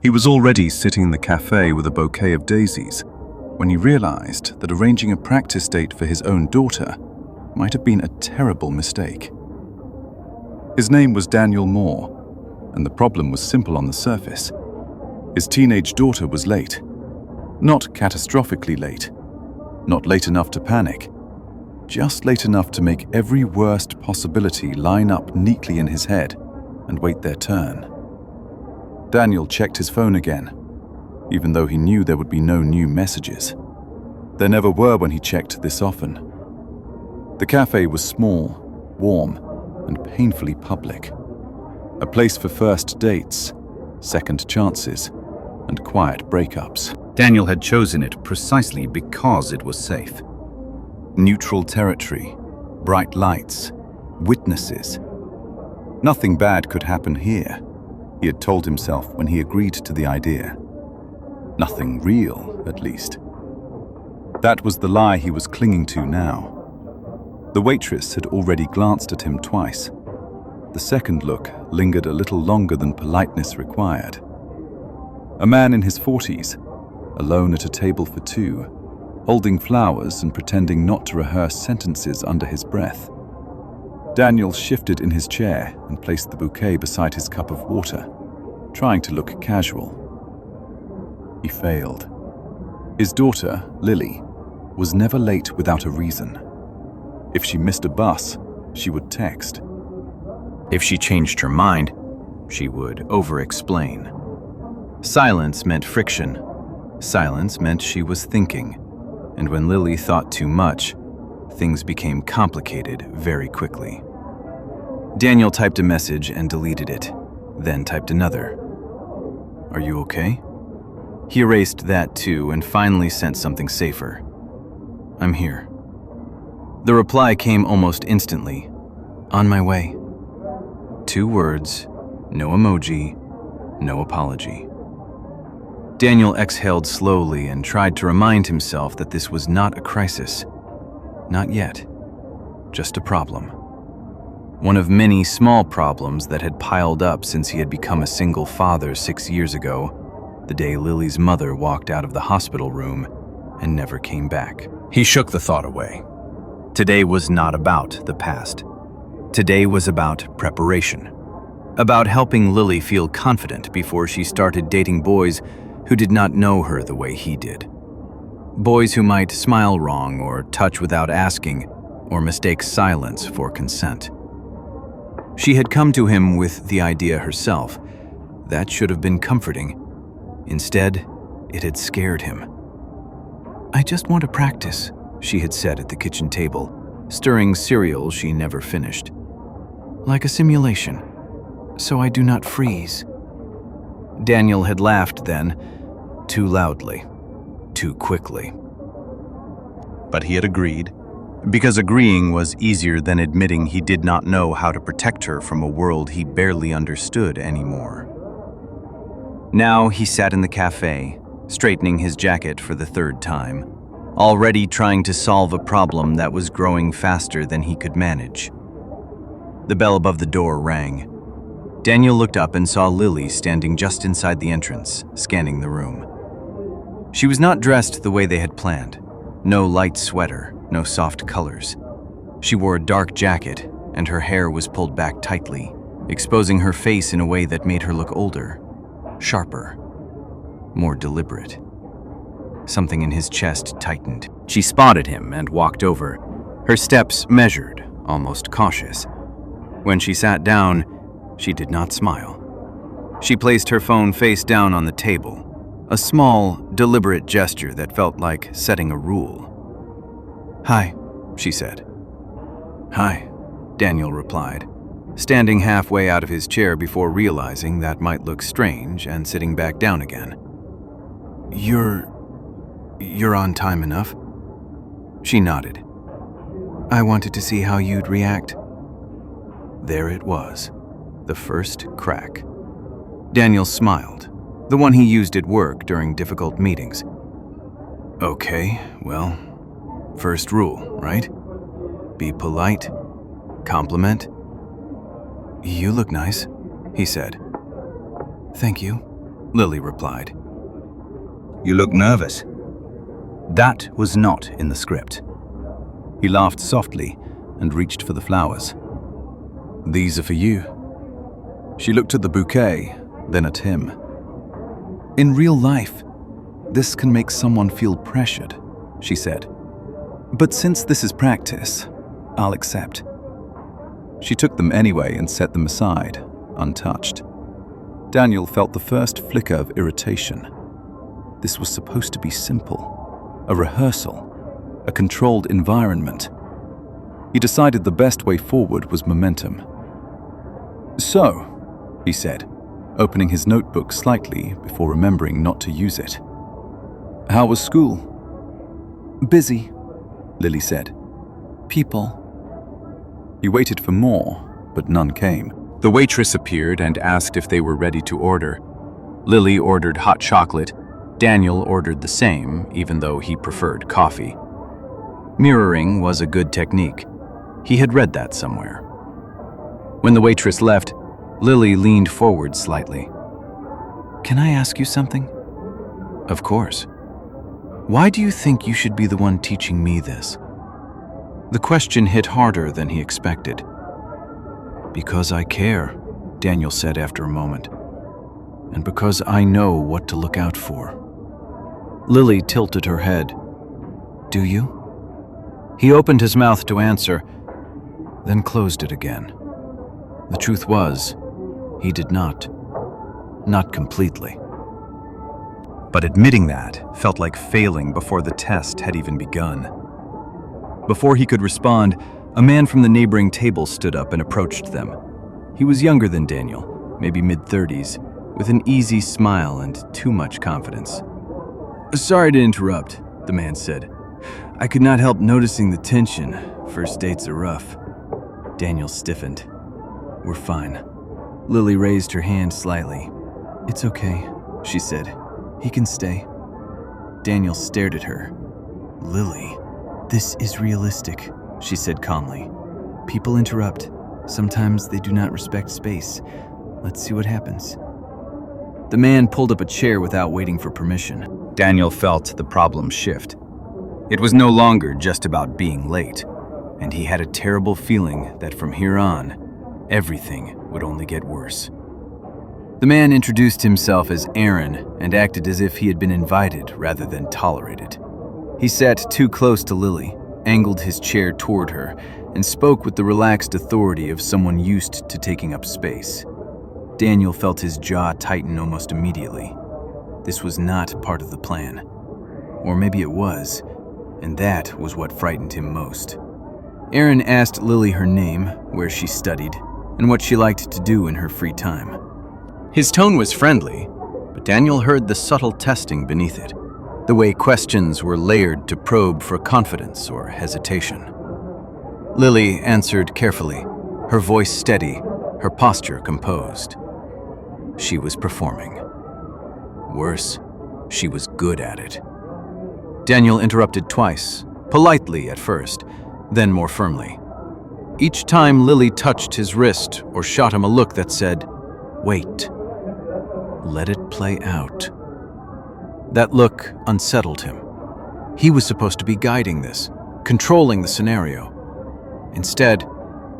He was already sitting in the cafe with a bouquet of daisies when he realized that arranging a practice date for his own daughter might have been a terrible mistake. His name was Daniel Moore, and the problem was simple on the surface. His teenage daughter was late. Not catastrophically late. Not late enough to panic. Just late enough to make every worst possibility line up neatly in his head and wait their turn. Daniel checked his phone again, even though he knew there would be no new messages. There never were when he checked this often. The cafe was small, warm, and painfully public. A place for first dates, second chances, and quiet breakups. Daniel had chosen it precisely because it was safe. Neutral territory, bright lights, witnesses. Nothing bad could happen here, he had told himself when he agreed to the idea. Nothing real, at least. That was the lie he was clinging to now. The waitress had already glanced at him twice. The second look lingered a little longer than politeness required. A man in his 40s, alone at a table for two, holding flowers and pretending not to rehearse sentences under his breath. Daniel shifted in his chair and placed the bouquet beside his cup of water, trying to look casual. He failed. His daughter, Lily, was never late without a reason. If she missed a bus, she would text. If she changed her mind, she would over-explain. Silence meant friction. Silence meant she was thinking. And when Lily thought too much, things became complicated very quickly. Daniel typed a message and deleted it, then typed another. "Are you okay?" He erased that too and finally sent something safer. "I'm here." The reply came almost instantly. "On my way." 2 words, no emoji, no apology. Daniel exhaled slowly and tried to remind himself that this was not a crisis. Not yet. Just a problem. One of many small problems that had piled up since he had become a single father 6 years ago, the day Lily's mother walked out of the hospital room and never came back. He shook the thought away. Today was not about the past. Today was about preparation. About helping Lily feel confident before she started dating boys who did not know her the way he did. Boys who might smile wrong or touch without asking or mistake silence for consent. She had come to him with the idea herself. That should have been comforting. Instead, it had scared him. "I just want to practice," she had said at the kitchen table, stirring cereal she never finished. "Like a simulation, so I do not freeze." Daniel had laughed then, too loudly, too quickly. But he had agreed, because agreeing was easier than admitting he did not know how to protect her from a world he barely understood anymore. Now he sat in the cafe, straightening his jacket for the 3rd time, already trying to solve a problem that was growing faster than he could manage. The bell above the door rang. Daniel looked up and saw Lily standing just inside the entrance, scanning the room. She was not dressed the way they had planned. No light sweater, no soft colors. She wore a dark jacket, and her hair was pulled back tightly, exposing her face in a way that made her look older, sharper, more deliberate. Something in his chest tightened. She spotted him and walked over, her steps measured, almost cautious. When she sat down, she did not smile. She placed her phone face down on the table, a small, deliberate gesture that felt like setting a rule. "Hi," she said. "Hi," Daniel replied, standing halfway out of his chair before realizing that might look strange and sitting back down again. You're on time enough." She nodded. "I wanted to see how you'd react." There it was, the first crack. Daniel smiled, the one he used at work during difficult meetings. "Okay, well, first rule, right? Be polite, compliment." "You look nice," he said. "Thank you." Lily replied. You look nervous. That was not in the script. He laughed softly and reached for the flowers. These are for you. She looked at the bouquet, then at him. In real life, this can make someone feel pressured, she said. But since this is practice, I'll accept. She took them anyway and set them aside, untouched. Daniel felt the first flicker of irritation. This was supposed to be simple, a rehearsal, a controlled environment. He decided the best way forward was momentum. So, he said, opening his notebook slightly before remembering not to use it. How was school? Busy, Lily said. People. He waited for more, but none came. The waitress appeared and asked if they were ready to order. Lily ordered hot chocolate. Daniel ordered the same, even though he preferred coffee. Mirroring was a good technique. He had read that somewhere. When the waitress left, Lily leaned forward slightly. Can I ask you something? Of course. Why do you think you should be the one teaching me this? The question hit harder than he expected. Because I care, Daniel said after a moment. And because I know what to look out for. Lily tilted her head. Do you? He opened his mouth to answer, then closed it again. The truth was, he did not. Not completely. But admitting that felt like failing before the test had even begun. Before he could respond, a man from the neighboring table stood up and approached them. He was younger than Daniel, maybe mid-30s, with an easy smile and too much confidence. Sorry to interrupt, the man said. I could not help noticing the tension. First dates are rough. Daniel stiffened. We're fine. Lily raised her hand slightly. It's okay, she said. He can stay. Daniel stared at her. Lily, this is realistic, she said calmly. People interrupt. Sometimes they do not respect space. Let's see what happens. The man pulled up a chair without waiting for permission. Daniel felt the problem shift. It was no longer just about being late, and he had a terrible feeling that from here on, everything would only get worse. The man introduced himself as Aaron and acted as if he had been invited rather than tolerated. He sat too close to Lily, angled his chair toward her, and spoke with the relaxed authority of someone used to taking up space. Daniel felt his jaw tighten almost immediately. This was not part of the plan. Or maybe it was, and that was what frightened him most. Aaron asked Lily her name, where she studied, and what she liked to do in her free time. His tone was friendly, but Daniel heard the subtle testing beneath it, the way questions were layered to probe for confidence or hesitation. Lily answered carefully, her voice steady, her posture composed. She was performing. Worse, she was good at it. Daniel interrupted twice, politely at first, then more firmly. Each time Lily touched his wrist or shot him a look that said, "Wait. Let it play out." That look unsettled him. He was supposed to be guiding this, controlling the scenario. Instead,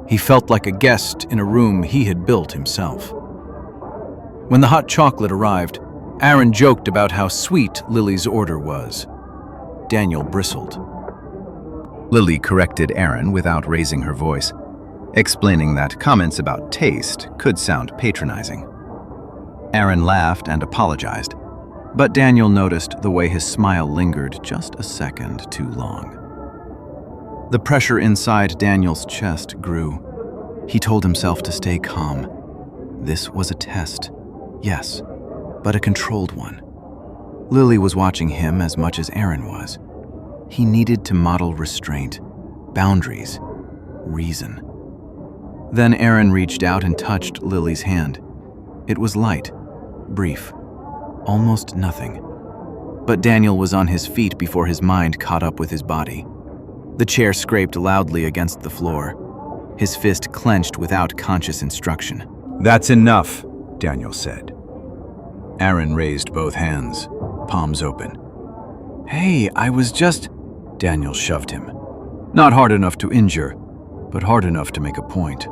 he felt like a guest in a room he had built himself. When the hot chocolate arrived, Aaron joked about how sweet Lily's order was. Daniel bristled. Lily corrected Aaron without raising her voice, explaining that comments about taste could sound patronizing. Aaron laughed and apologized, but Daniel noticed the way his smile lingered just a second too long. The pressure inside Daniel's chest grew. He told himself to stay calm. This was a test, yes, but a controlled one. Lily was watching him as much as Aaron was. He needed to model restraint, boundaries, reason. Then Aaron reached out and touched Lily's hand. It was light, brief, almost nothing. But Daniel was on his feet before his mind caught up with his body. The chair scraped loudly against the floor. His fist clenched without conscious instruction. That's enough, Daniel said. Aaron raised both hands, palms open. "Hey, I was just..." Daniel shoved him. Not hard enough to injure, but hard enough to make a point.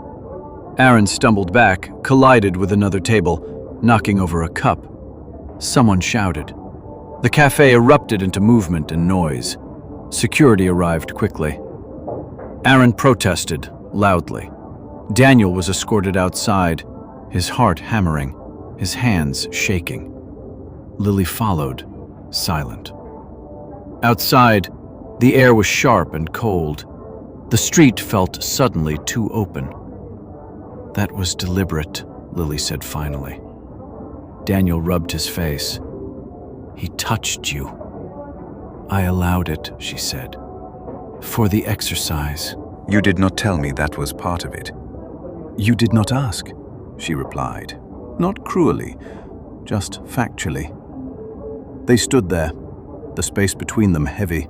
Aaron stumbled back, collided with another table, knocking over a cup. Someone shouted. The cafe erupted into movement and noise. Security arrived quickly. Aaron protested, loudly. Daniel was escorted outside, his heart hammering, his hands shaking. Lily followed, silent. Outside, the air was sharp and cold. The street felt suddenly too open. "That was deliberate," Lily said finally. Daniel rubbed his face. "He touched you." "I allowed it," she said. "For the exercise." You did not tell me that was part of it. You did not ask, she replied. Not cruelly, just factually. They stood there, the space between them heavy.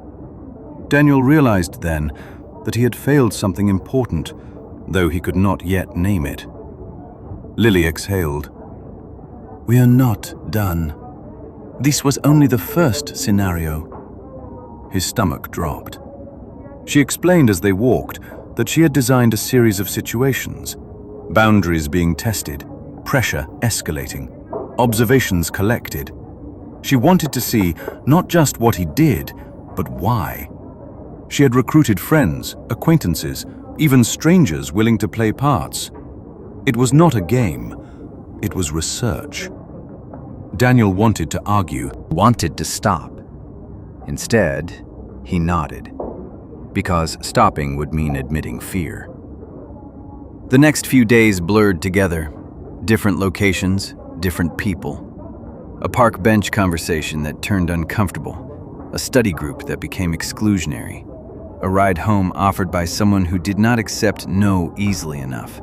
Daniel realized then that he had failed something important, though he could not yet name it. Lily exhaled. "We are not done. This was only the first scenario." His stomach dropped. She explained as they walked that she had designed a series of situations, boundaries being tested, pressure escalating, observations collected. She wanted to see not just what he did, but why. She had recruited friends, acquaintances, even strangers willing to play parts. It was not a game, it was research. Daniel wanted to argue. Wanted to stop. Instead, he nodded, because stopping would mean admitting fear. The next few days blurred together. Different locations, different people. A park bench conversation that turned uncomfortable. A study group that became exclusionary. A ride home offered by someone who did not accept no easily enough.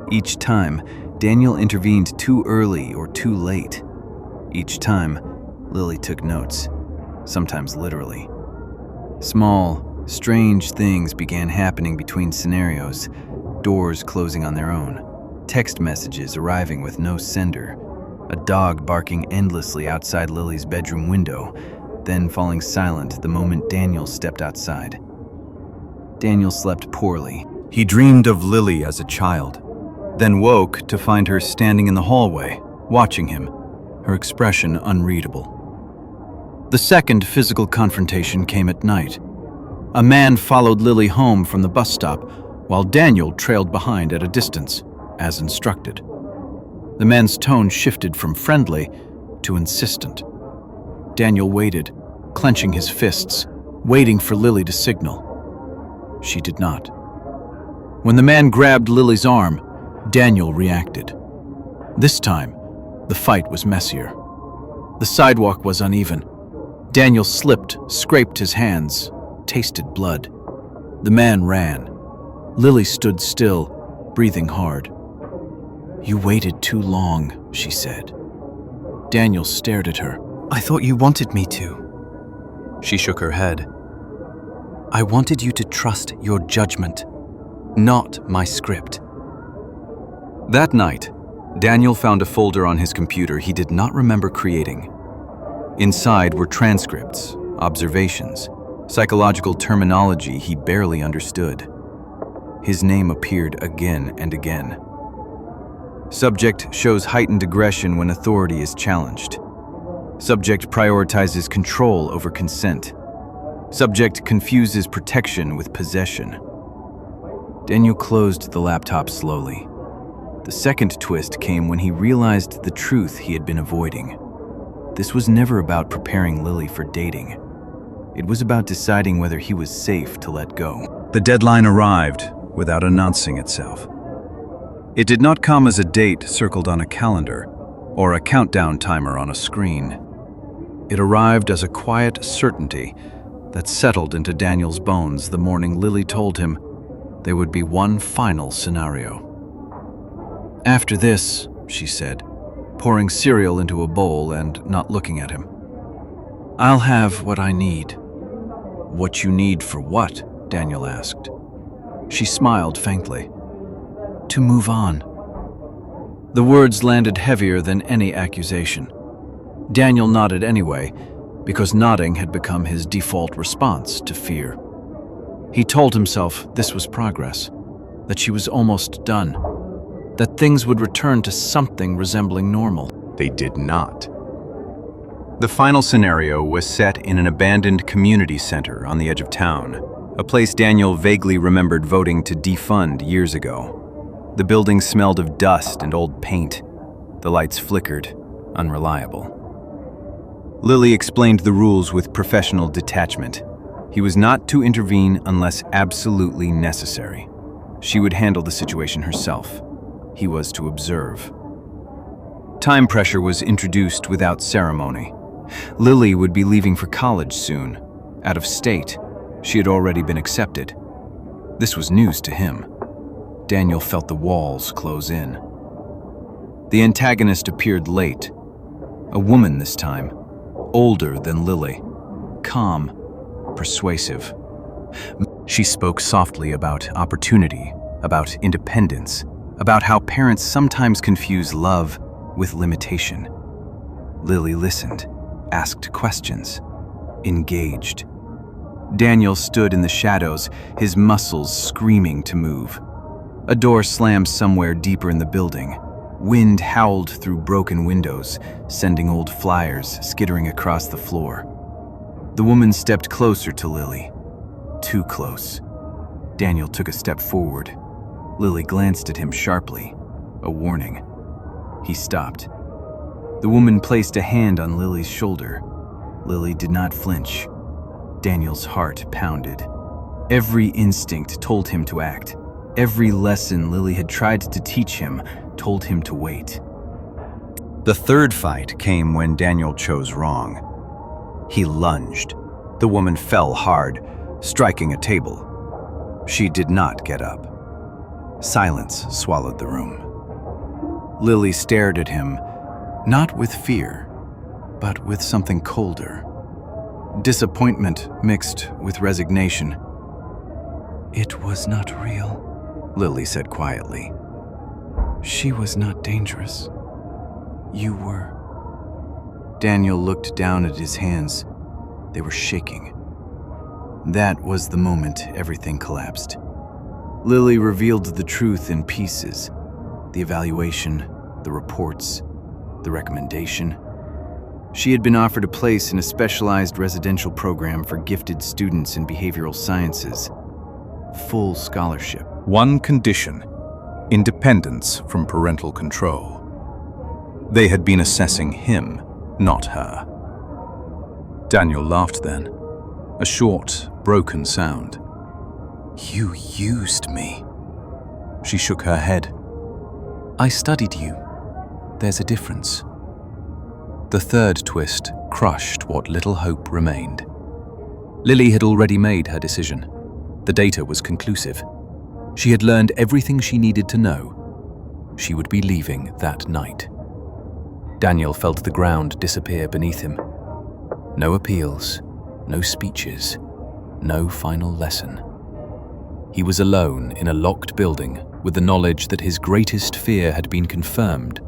Each time, Daniel intervened too early or too late. Each time, Lily took notes, sometimes literally. Small, strange things began happening between scenarios, doors closing on their own, text messages arriving with no sender, a dog barking endlessly outside Lily's bedroom window, then falling silent the moment Daniel stepped outside. Daniel slept poorly. He dreamed of Lily as a child, then woke to find her standing in the hallway, watching him, her expression unreadable. The second physical confrontation came at night. A man followed Lily home from the bus stop, while Daniel trailed behind at a distance, as instructed. The man's tone shifted from friendly to insistent. Daniel waited, clenching his fists, waiting for Lily to signal. She did not. When the man grabbed Lily's arm, Daniel reacted. This time, the fight was messier. The sidewalk was uneven. Daniel slipped, scraped his hands, tasted blood. The man ran. Lily stood still, breathing hard. "You waited too long," she said. Daniel stared at her. "I thought you wanted me to." She shook her head. "I wanted you to trust your judgment, not my script." That night, Daniel found a folder on his computer he did not remember creating. Inside were transcripts, observations, psychological terminology he barely understood. His name appeared again and again. Subject shows heightened aggression when authority is challenged. Subject prioritizes control over consent. Subject confuses protection with possession. Daniel closed the laptop slowly. The second twist came when he realized the truth he had been avoiding. This was never about preparing Lily for dating. It was about deciding whether he was safe to let go. The deadline arrived without announcing itself. It did not come as a date circled on a calendar or a countdown timer on a screen. It arrived as a quiet certainty that settled into Daniel's bones the morning Lily told him there would be one final scenario. "After this," she said, pouring cereal into a bowl and not looking at him, "I'll have what I need." "What you need for what?" Daniel asked. She smiled faintly. "To move on." The words landed heavier than any accusation. Daniel nodded anyway, because nodding had become his default response to fear. He told himself this was progress, that she was almost done, that things would return to something resembling normal. They did not. The final scenario was set in an abandoned community center on the edge of town, a place Daniel vaguely remembered voting to defund years ago. The building smelled of dust and old paint. The lights flickered, unreliable. Lily explained the rules with professional detachment. He was not to intervene unless absolutely necessary. She would handle the situation herself. He was to observe. Time pressure was introduced without ceremony. Lily would be leaving for college soon. Out of state, she had already been accepted. This was news to him. Daniel felt the walls close in. The antagonist appeared late. A woman this time, older than Lily, calm, persuasive. She spoke softly about opportunity, about independence, about how parents sometimes confuse love with limitation. Lily listened, asked questions, engaged. Daniel stood in the shadows, his muscles screaming to move. A door slammed somewhere deeper in the building. Wind howled through broken windows, sending old flyers skittering across the floor. The woman stepped closer to Lily. Too close. Daniel took a step forward. Lily glanced at him sharply, a warning. He stopped. The woman placed a hand on Lily's shoulder. Lily did not flinch. Daniel's heart pounded. Every instinct told him to act. Every lesson Lily had tried to teach him told him to wait. The third fight came when Daniel chose wrong. He lunged. The woman fell hard, striking a table. She did not get up. Silence swallowed the room. Lily stared at him, not with fear, but with something colder. Disappointment mixed with resignation. "It was not real," Lily said quietly. "She was not dangerous. You were." Daniel looked down at his hands. They were shaking. That was the moment everything collapsed. Lily revealed the truth in pieces. The evaluation, the reports, the recommendation. She had been offered a place in a specialized residential program for gifted students in behavioral sciences. Full scholarship. One condition: independence from parental control. They had been assessing him, not her. Daniel laughed then, a short, broken sound. "You used me." She shook her head. "I studied you. There's a difference." The third twist crushed what little hope remained. Lily had already made her decision. The data was conclusive. She had learned everything she needed to know. She would be leaving that night. Daniel felt the ground disappear beneath him. No appeals, no speeches, no final lesson. He was alone in a locked building with the knowledge that his greatest fear had been confirmed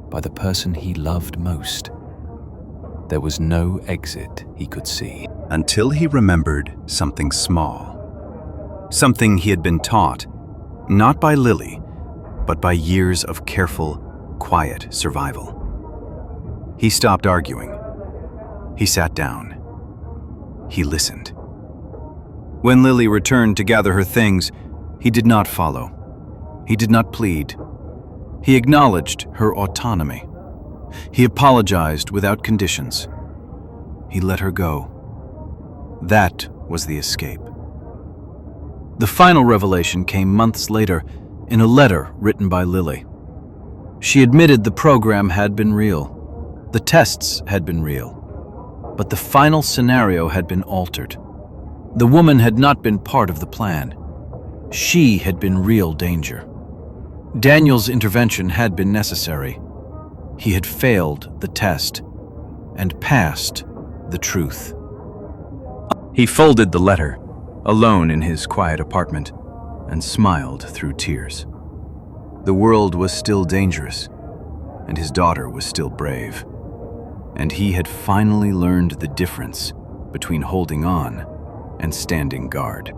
by the person he loved most. There was no exit he could see. Until he remembered something small. Something he had been taught, not by Lily, but by years of careful, quiet survival. He stopped arguing. He sat down. He listened. When Lily returned to gather her things, he did not follow. He did not plead. He acknowledged her autonomy. He apologized without conditions. He let her go. That was the escape. The final revelation came months later in a letter written by Lily. She admitted the program had been real. The tests had been real. But the final scenario had been altered. The woman had not been part of the plan. She had been real danger. Daniel's intervention had been necessary. He had failed the test and passed the truth. He folded the letter, alone in his quiet apartment, and smiled through tears. The world was still dangerous, and his daughter was still brave. and he had finally learned the difference between holding on and standing guard.